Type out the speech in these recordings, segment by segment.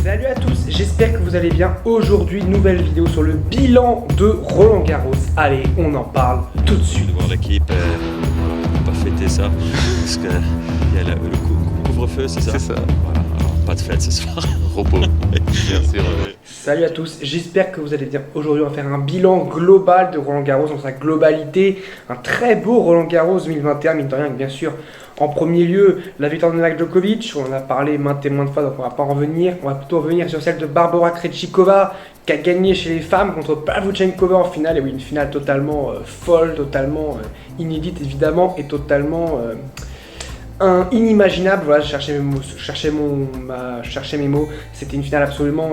Salut à tous, j'espère que vous allez bien. Aujourd'hui, nouvelle vidéo sur le bilan de Roland Garros. Allez, on en parle tout de suite. De voir l'équipe, on va pas fêter ça parce qu'il y a le couvre-feu, c'est ça? C'est ça. Voilà, alors pas de fête ce soir. Repos, bien sûr. Salut à tous, j'espère que vous allez bien. Aujourd'hui, on va faire un bilan global de Roland Garros dans sa globalité. Un très beau Roland Garros 2021, mine de rien, bien sûr. En premier lieu, la victoire de Novak Djokovic, on en a parlé maintes et maintes fois, donc on va pas en revenir. On va plutôt revenir sur celle de Barbora Krejcikova, qui a gagné chez les femmes contre Pavlyuchenkova en finale. Et oui, une finale totalement folle, totalement inédite évidemment, et totalement inimaginable. Voilà, je cherchais mes mots. C'était une finale absolument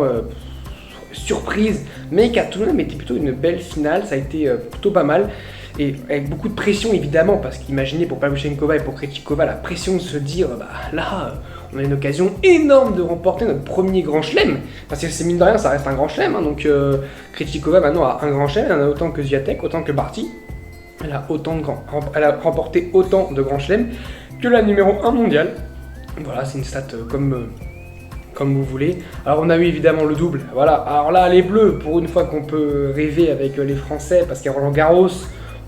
surprise, mais qui a tout de même été plutôt une belle finale. Ça a été plutôt pas mal. Et avec beaucoup de pression évidemment, parce qu'imaginez pour Pavlyuchenkova et pour Krejcikova la pression de se dire là on a une occasion énorme de remporter notre premier grand chelem, parce que c'est mine de rien ça reste un grand chelem, hein, donc Krejcikova maintenant a un grand chelem, elle en a autant que Swiatek, autant que Barty, elle a remporté autant de grands chelems que la numéro 1 mondiale. Voilà, c'est une stat comme vous voulez. Alors on a eu évidemment le double, voilà, alors là les Bleus, pour une fois qu'on peut rêver avec les Français, parce qu'à Roland Garros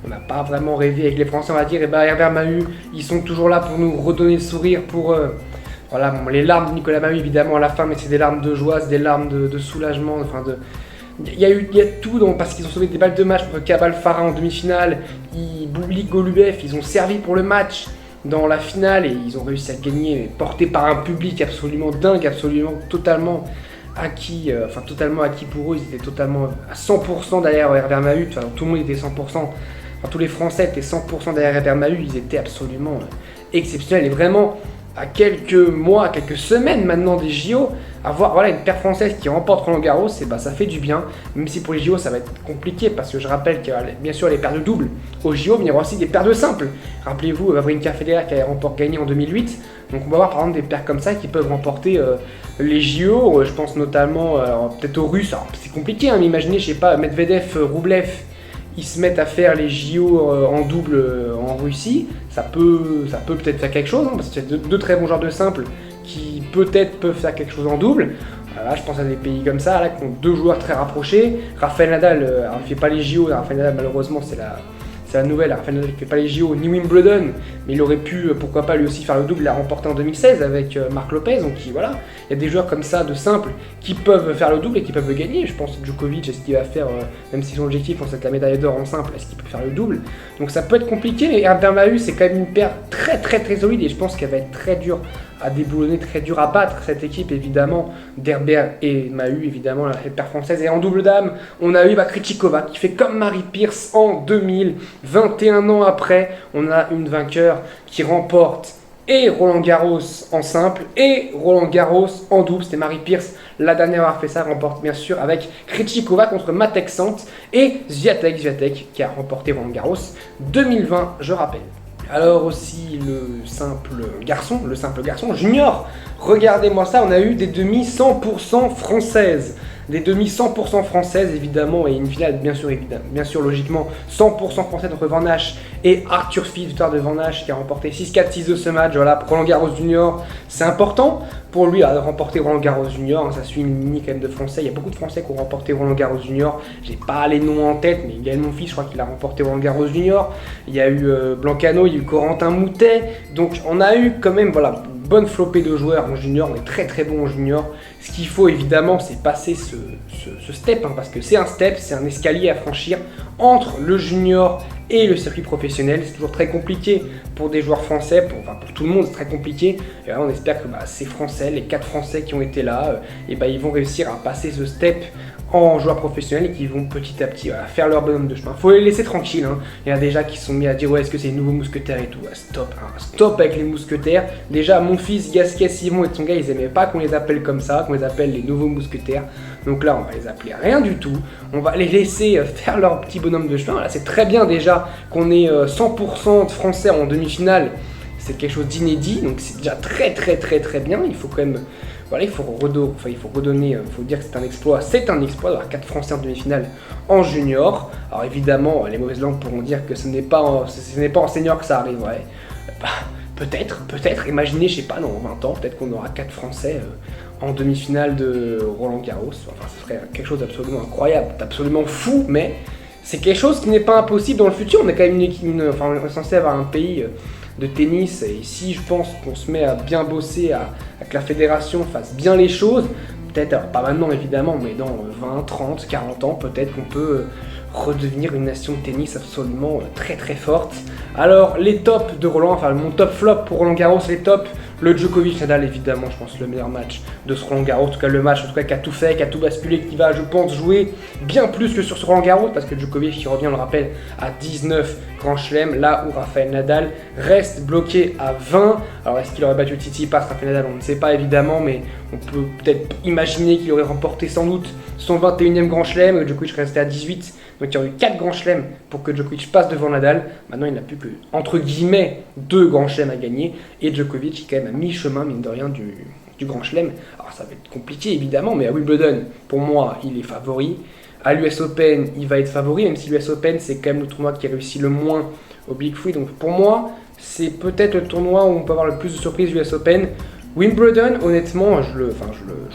on n'a pas vraiment rêvé avec les Français, on va dire, et bah Herbert Mahut, ils sont toujours là pour nous redonner le sourire, pour voilà, bon, les larmes de Nicolas Mahut évidemment à la fin, mais c'est des larmes de joie, c'est des larmes de soulagement, enfin il y a tout, donc, parce qu'ils ont sauvé des balles de match contre Cabal Farah en demi-finale, Bublik Golubev, ils ont servi pour le match dans la finale et ils ont réussi à gagner, porté par un public absolument dingue, absolument totalement acquis, totalement acquis pour eux. Ils étaient totalement à 100% derrière Herbert Mahut, enfin, tout le monde était 100%, enfin, tous les Français étaient 100% derrière Herbert Mahut, ils étaient absolument exceptionnels. Et vraiment, à quelques mois, quelques semaines maintenant des JO, avoir voilà, une paire française qui remporte Roland Garros, et bah, ça fait du bien, même si pour les JO ça va être compliqué, parce que je rappelle qu'il y a bien sûr les paires de double aux JO, mais il y aura aussi des paires de simple. Rappelez-vous Wawrinka Federer qui a gagné en 2008, donc on va avoir par exemple des paires comme ça qui peuvent remporter les JO, je pense notamment peut-être aux Russes, alors c'est compliqué, hein, mais imaginez, je sais pas, Medvedev, Roublev, ils se mettent à faire les JO en double en Russie, ça peut peut-être faire quelque chose, hein, parce que c'est deux très bons joueurs de simple qui peut-être peuvent faire quelque chose en double. Voilà, je pense à des pays comme ça, là, qui ont deux joueurs très rapprochés. Rafael Nadal, alors, il ne fait pas les JO, Rafael Nadal malheureusement c'est la nouvelle, Rafael Nadal ne fait pas les JO ni Wimbledon, mais il aurait pu, pourquoi pas lui aussi faire le double, il l'a remporté en 2016 avec Marc Lopez, donc voilà, il y a des joueurs comme ça de simple qui peuvent faire le double et qui peuvent le gagner. Je pense que Djokovic, est-ce qu'il va faire, même si son objectif c'est la médaille d'or en simple, est-ce qu'il peut faire le double? Donc ça peut être compliqué, mais Herbert Mahut c'est quand même une paire très très très solide et je pense qu'elle va être très dure à déboulonner, très dur à battre cette équipe évidemment d'Herbert et Mahut, évidemment la paire française. Et en double dame, on a eu Krejcikova qui fait comme Mary Pierce en 2000, 21 ans après, on a une vainqueur qui remporte et Roland Garros en simple et Roland Garros en double. C'était Mary Pierce, la dernière à avoir fait ça, remporte bien sûr avec Krejcikova contre Matek Sant et Swiatek qui a remporté Roland Garros 2020, je rappelle. Alors aussi le simple garçon junior, regardez-moi ça, on a eu des demi 100% françaises. Des demi 100% françaises évidemment, et une finale bien sûr logiquement 100% française entre Van Hache et Arthur Fils, victoire de Van Hache qui a remporté 6-4, 6-2 ce match. Voilà, Roland Garros Junior, c'est important pour lui de remporter Roland Garros Junior, hein, ça suit une ligne quand même de Français, il y a beaucoup de Français qui ont remporté Roland Garros Junior, j'ai pas les noms en tête, mais Gaël Monfils, je crois qu'il a remporté Roland Garros Junior, il y a eu Blancano, il y a eu Corentin Moutet, donc on a eu quand même, voilà, bonne flopée de joueurs en junior, on est très très bon en junior. Ce qu'il faut évidemment c'est passer ce step, hein, parce que c'est un step, c'est un escalier à franchir entre le junior et le circuit professionnel. C'est toujours très compliqué pour des joueurs français, pour tout le monde c'est très compliqué. Et là on espère que ces Français, les 4 Français qui ont été là, ils vont réussir à passer ce step en joueurs professionnels et qui vont petit à petit faire leur bonhomme de chemin. Faut les laisser tranquilles, hein. Il y en a déjà qui se sont mis à dire ouais est-ce que c'est les nouveaux mousquetaires et tout. Stop, hein. Stop avec les mousquetaires. Déjà mon fils Gasquet, Simon et son gars ils aimaient pas qu'on les appelle comme ça, qu'on les appelle les nouveaux mousquetaires. Donc là on va les appeler rien du tout. On va les laisser faire leur petit bonhomme de chemin. Là c'est très bien déjà qu'on ait 100% de Français en demi-finale. C'est quelque chose d'inédit, donc c'est déjà très très très très bien. Il faut quand même, voilà, il faut redonner, il faut dire que c'est un exploit d'avoir 4 Français en demi-finale en junior. Alors évidemment, les mauvaises langues pourront dire que ce n'est pas en senior que ça arriverait. Peut-être, imaginez, je sais pas, dans 20 ans, peut-être qu'on aura 4 Français en demi-finale de Roland Garros. Enfin, ce serait quelque chose d'absolument incroyable, d'absolument fou, mais c'est quelque chose qui n'est pas impossible dans le futur. On est quand même enfin, on est censé avoir un pays de tennis, et si je pense qu'on se met à bien bosser, à que la fédération fasse bien les choses, peut-être, alors pas maintenant évidemment, mais dans 20, 30, 40 ans, peut-être qu'on peut redevenir une nation de tennis absolument très très forte. Alors les tops de Roland, enfin mon top flop pour Roland Garros, les tops, le Djokovic-Nadal évidemment, je pense le meilleur match de ce Roland Garros, en tout cas le match en tout cas, qui a tout fait, qui a tout basculé, qui va je pense jouer bien plus que sur ce Roland Garros, parce que Djokovic qui revient, on le rappelle, à 19 Grand Chelem, là où Rafael Nadal reste bloqué à 20. Alors est-ce qu'il aurait battu Tsitsipas, Rafael Nadal, on ne sait pas évidemment, mais on peut peut-être imaginer qu'il aurait remporté sans doute son 21e Grand Chelem, Djokovic restait à 18. Donc il y aurait eu 4 grands chelems pour que Djokovic passe devant Nadal. Maintenant il n'a plus que, entre guillemets, 2 grands chelems à gagner. Et Djokovic qui est quand même à mi-chemin, mine de rien, du grand chelem. Alors ça va être compliqué évidemment, mais à Wimbledon, pour moi, il est favori. À l'US Open, il va être favori, même si l'US Open, c'est quand même le tournoi qui réussit le moins au Big Free. Donc pour moi, c'est peut-être le tournoi où on peut avoir le plus de surprises, l'US Open. Wimbledon, honnêtement, je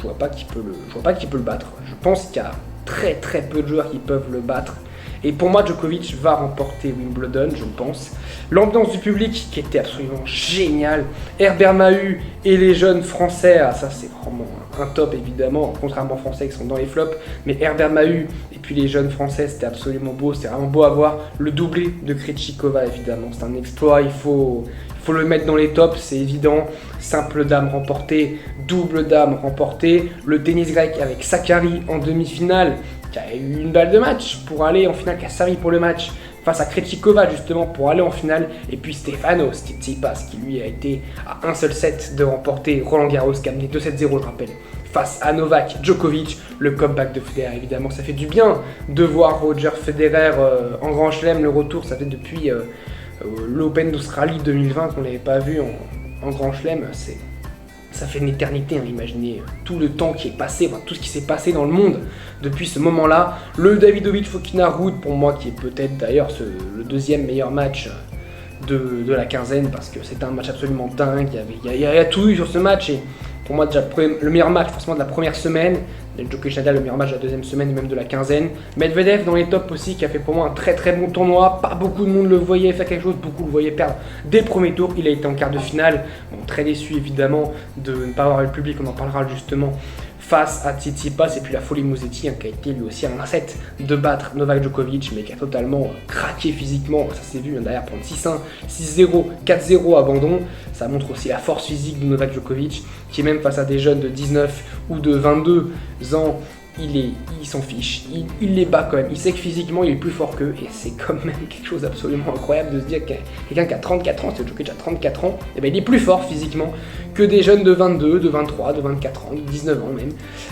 vois pas qui peut le battre. Je pense qu'il y a très très peu de joueurs qui peuvent le battre. Et pour moi, Djokovic va remporter Wimbledon, je pense. L'ambiance du public qui était absolument géniale. Herbert Mahut et les jeunes français, ça c'est vraiment un top évidemment, contrairement aux Français qui sont dans les flops. Mais Herbert Mahut et puis les jeunes Français, c'était absolument beau, c'était vraiment beau à voir. Le doublé de Krejcikova évidemment, c'est un exploit, il faut le mettre dans les tops, c'est évident. Simple dame remportée, double dame remportée. Le tennis grec avec Sakkari en demi-finale, qui a eu une balle de match pour aller en finale, qui a servi pour le match face à Krejcikova justement pour aller en finale. Et puis Stefanos Tsitsipas qui lui a été à un seul set de remporter Roland Garros, qui a mené 2-7-0 je rappelle, face à Novak Djokovic. Le comeback de Federer évidemment, ça fait du bien de voir Roger Federer en Grand Chelem. Le retour, ça fait depuis l'Open d'Australie 2020 qu'on n'avait pas vu en Grand Chelem. Ça fait une éternité, hein, imaginez tout le temps qui est passé, enfin, tout ce qui s'est passé dans le monde depuis ce moment-là. Le Davidovich Fokina Ruud, pour moi, qui est peut-être d'ailleurs le deuxième meilleur match de la quinzaine, parce que c'était un match absolument dingue, il y a tout eu sur ce match, et pour moi déjà le meilleur match forcément de la première semaine, Djokovic Nadal le meilleur match de la deuxième semaine et même de la quinzaine. Medvedev dans les tops aussi, qui a fait pour moi un très très bon tournoi, pas beaucoup de monde le voyait faire quelque chose, beaucoup le voyaient perdre dès le premier tour. Il a été en quart de finale, bon, très déçu évidemment de ne pas avoir eu le public, on en parlera justement, face à Tsitsipas. Et puis la folie Musetti, hein, qui a été lui aussi un set de battre Novak Djokovic, mais qui a totalement craqué physiquement, ça s'est vu, hein, derrière prendre 6-1, 6-0, 4-0 abandon. Ça montre aussi la force physique de Novak Djokovic, qui est même face à des jeunes de 19 ou de 22 ans, il s'en fiche, il les bat quand même, il sait que physiquement il est plus fort qu'eux, et c'est quand même quelque chose d'absolument incroyable de se dire que quelqu'un qui a 34 ans, c'est Djokovic a 34 ans, et ben il est plus fort physiquement que des jeunes de 22, de 23, de 24 ans, de 19 ans même.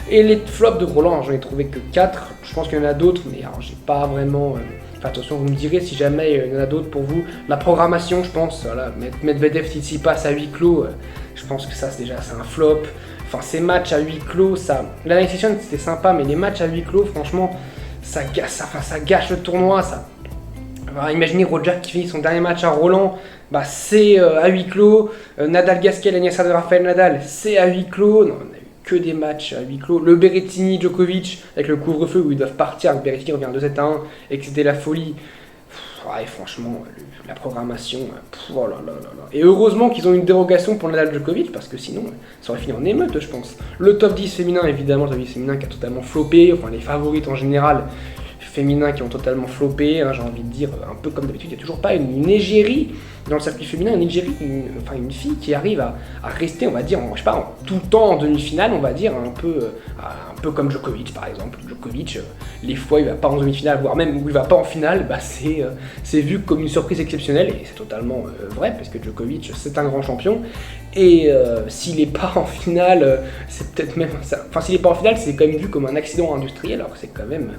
Et les flops de Roland, j'en ai trouvé que 4, je pense qu'il y en a d'autres, mais alors j'ai pas vraiment... Enfin, attention, vous me direz si jamais il y en a d'autres pour vous. La programmation, je pense, voilà, Medvedev Tsitsipas à huis clos, je pense que ça c'est un flop. Enfin, ces matchs à huis clos, la night session c'était sympa, mais les matchs à huis clos, franchement, ça gâche le tournoi. Alors, imaginez Roger qui finit son dernier match à Roland, c'est à huis clos. Nadal Gasquet, l'anniversaire de Rafael Nadal, c'est à huis clos. Non, on a eu que des matchs à huis clos. Le Berrettini Djokovic avec le couvre-feu où ils doivent partir, Berrettini revient 2-7-1 et que c'était la folie. Ouais, franchement, la programmation, oh là là là là. Et heureusement qu'ils ont une dérogation pour Nadal Djokovic, parce que sinon, ça aurait fini en émeute, je pense. Le top 10 féminin, évidemment, le top 10 féminin qui a totalement floppé, enfin les favorites en général, féminins qui ont totalement floppé, hein, j'ai envie de dire, un peu comme d'habitude, il n'y a toujours pas une égérie dans le circuit féminin, une égérie, une fille qui arrive à rester, on va dire, je sais pas, en tout temps en demi-finale, on va dire, un peu comme Djokovic par exemple. Djokovic, les fois il va pas en demi-finale, voire même où il va pas en finale, c'est vu comme une surprise exceptionnelle, et c'est totalement vrai, parce que Djokovic c'est un grand champion, et s'il est pas en finale, c'est peut-être même, s'il est pas en finale, c'est quand même vu comme un accident industriel, alors que c'est quand même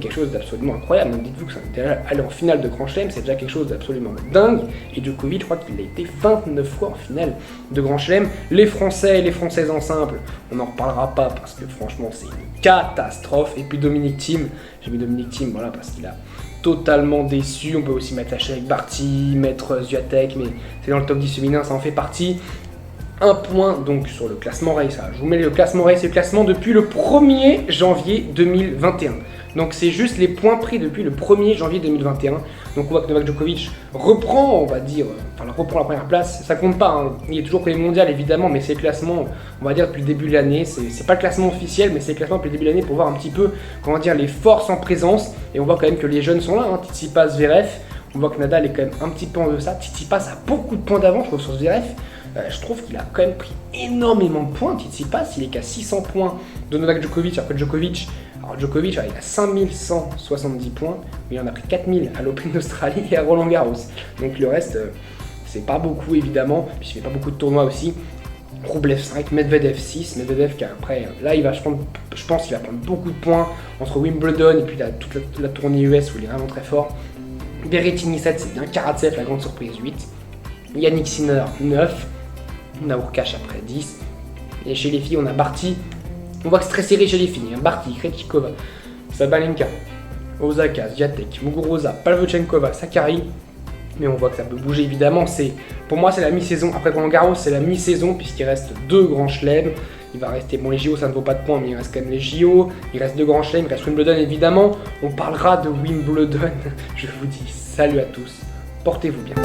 quelque chose d'absolument incroyable. Donc dites-vous que aller en finale de Grand Chelem, c'est déjà quelque chose d'absolument dingue. Et Djokovic, je crois qu'il a été 29 fois en finale de Grand Chelem. Les Français et les Françaises en simple, on n'en reparlera pas parce que franchement c'est une catastrophe. Et puis Dominic Thiem, j'ai mis Dominic Thiem, voilà, parce qu'il a totalement déçu. On peut aussi mettre Ashleigh Barty, mettre Swiatek, mais c'est dans le top 10 féminin, ça en fait partie. 1 point donc sur le classement race. Je vous mets le classement race et le classement depuis le 1er janvier 2021. Donc c'est juste les points pris depuis le 1er janvier 2021. Donc on voit que Novak Djokovic reprend, on va dire, reprend la première place. Ça compte pas, hein. Il est toujours premier mondial évidemment, mais c'est le classement, on va dire, depuis le début de l'année. C'est pas le classement officiel, mais c'est le classement depuis le début de l'année pour voir un petit peu, comment dire, les forces en présence. Et on voit quand même que les jeunes sont là, hein. Tsitsipas, Zverev. On voit que Nadal est quand même un petit peu en deçà. Tsitsipas a beaucoup de points d'avance, je trouve, sur Zverev. Je trouve qu'il a quand même pris énormément de points. Tsitsipas, il est qu'à 600 points de Novak Djokovic, alors que Djokovic, il a 5170 points, mais il en a pris 4000 à l'Open d'Australie et à Roland Garros. Donc le reste, c'est pas beaucoup évidemment, puis il fait pas beaucoup de tournois aussi. Rublev 5, Medvedev 6, Medvedev qui après, là je pense qu'il va prendre beaucoup de points entre Wimbledon et puis toute la tournée US où il est vraiment très fort. Berrettini 7, c'est bien, Karatsev, la grande surprise 8, Yannick Sinner 9, Naourkach après 10, et chez les filles on a Barty. On voit que c'est très serré chez les filles, hein. Barty, Krejcikova, Sabalenka, Osaka, Swiatek, Muguruza, Pavlyuchenkova, Sakkari. Mais on voit que ça peut bouger évidemment. Pour moi c'est la mi-saison. Après Roland Garros c'est la mi-saison puisqu'il reste 2 grands chelems. Il va rester, bon les JO ça ne vaut pas de points mais il reste quand même les JO. Il reste 2 grands chelems, il reste Wimbledon évidemment. On parlera de Wimbledon. Je vous dis salut à tous, portez-vous bien.